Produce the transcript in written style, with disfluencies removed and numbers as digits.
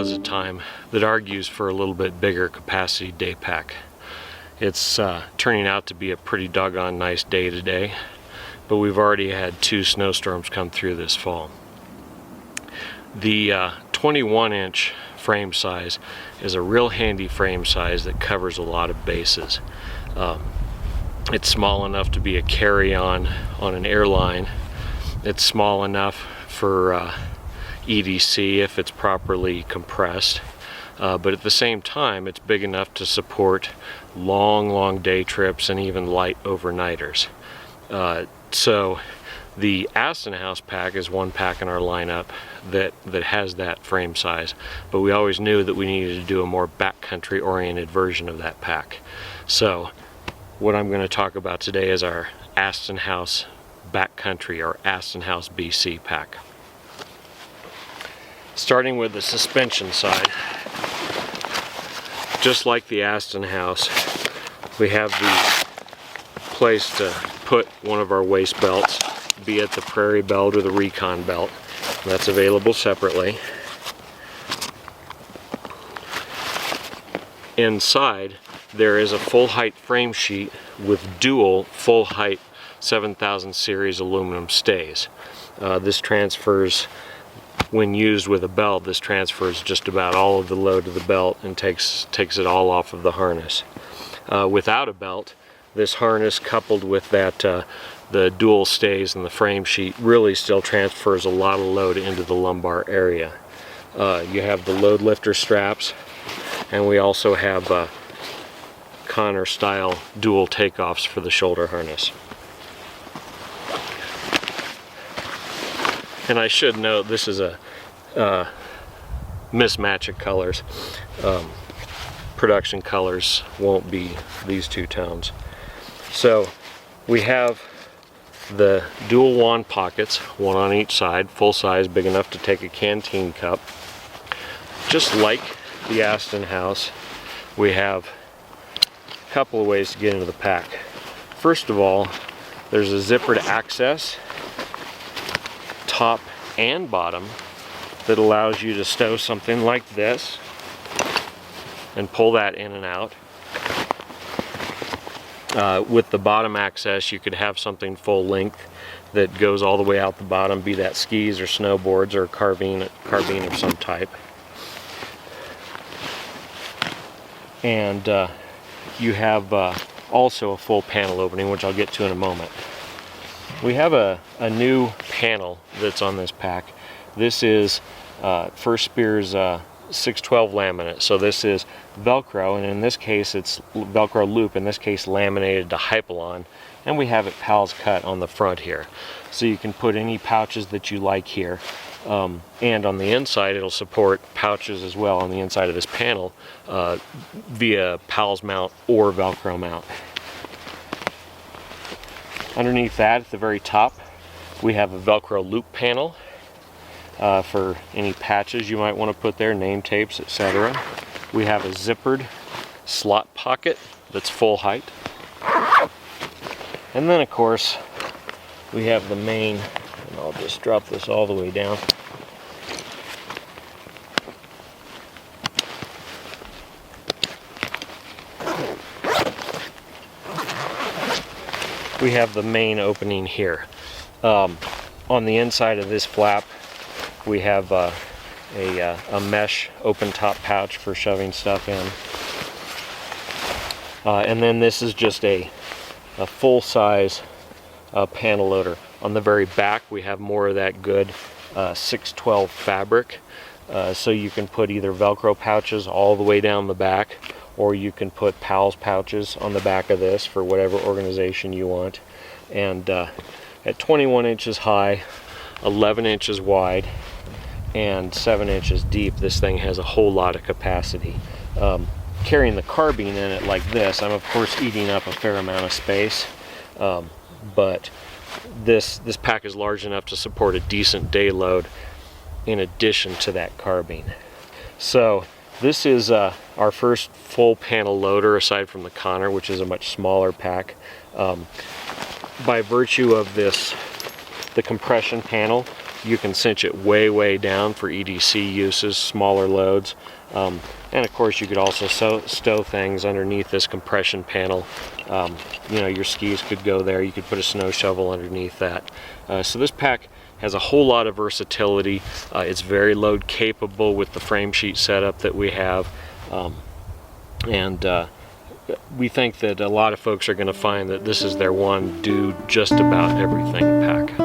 is a time that argues for a little bit bigger capacity day pack. It's turning out to be a pretty doggone nice day today, but we've already had 2 snowstorms come through this fall. The 21-inch frame size is a real handy frame size that covers a lot of bases. It's small enough to be a carry-on on an airline. It's small enough for EDC if it's properly compressed, but at the same time it's big enough to support long day trips and even light overnighters. So the Aston House pack is one pack in our lineup that has that frame size, but we always knew that we needed to do a more backcountry oriented version of that pack. So what I'm going to talk about today is our Aston House backcountry, or Aston House BC pack. Starting with the suspension side, just like the Aston House, we have the place to put one of our waist belts, be it the Prairie belt or the Recon belt. That's available separately. Inside there is a full height frame sheet with dual full height 7000 series aluminum stays. This transfers, when used with a belt, this transfers just about all of the load of the belt and takes it all off of the harness. Without a belt, this harness coupled with that the dual stays and the frame sheet really still transfers a lot of load into the lumbar area. You have the load lifter straps, and we also have Connor style dual takeoffs for the shoulder harness. And I should note, this is a mismatch of colors. Production colors won't be these 2 tones. So we have the dual wand pockets, one on each side, full size, big enough to take a canteen cup. Just like the Aston House, we have a couple of ways to get into the pack. First of all, there's a zippered access, top and bottom, that allows you to stow something like this and pull that in and out. With the bottom access, you could have something full length that goes all the way out the bottom, be that skis or snowboards or carbine of some type. And you have also a full panel opening, which I'll get to in a moment. We have a new panel that's on this pack. This is First Spear's 612 laminate. So this is Velcro, and in this case it's Velcro loop, in this case laminated to Hypalon, and we have it PALS cut on the front here. So you can put any pouches that you like here. And on the inside it'll support pouches as well on the inside of this panel via PALS mount or Velcro mount. Underneath that, at the very top, we have a Velcro loop panel for any patches you might want to put there, name tapes, etc. We have a zippered slot pocket that's full height. And then of course we have the main, and I'll just drop this all the way down. We have the main opening here. On the inside of this flap, we have a mesh open top pouch for shoving stuff in. And then this is just a full-size panel loader. On the very back, we have more of that good 612 fabric. So you can put either Velcro pouches all the way down the back, or you can put PALS pouches on the back of this for whatever organization you want. And at 21 inches high, 11 inches wide, and 7 inches deep, this thing has a whole lot of capacity. Carrying the carbine in it like this, I'm of course eating up a fair amount of space, but this pack is large enough to support a decent day load in addition to that carbine. So this is our first full panel loader aside from the Connor, which is a much smaller pack. By virtue of this The compression panel, you can cinch it way down for EDC uses, smaller loads. And of course you could also stow things underneath this compression panel. You know, your skis could go there. You could put a snow shovel underneath that. So this pack has a whole lot of versatility. It's very load capable with the frame sheet setup that we have. We think that a lot of folks are going to find that this is their one do just about everything pack.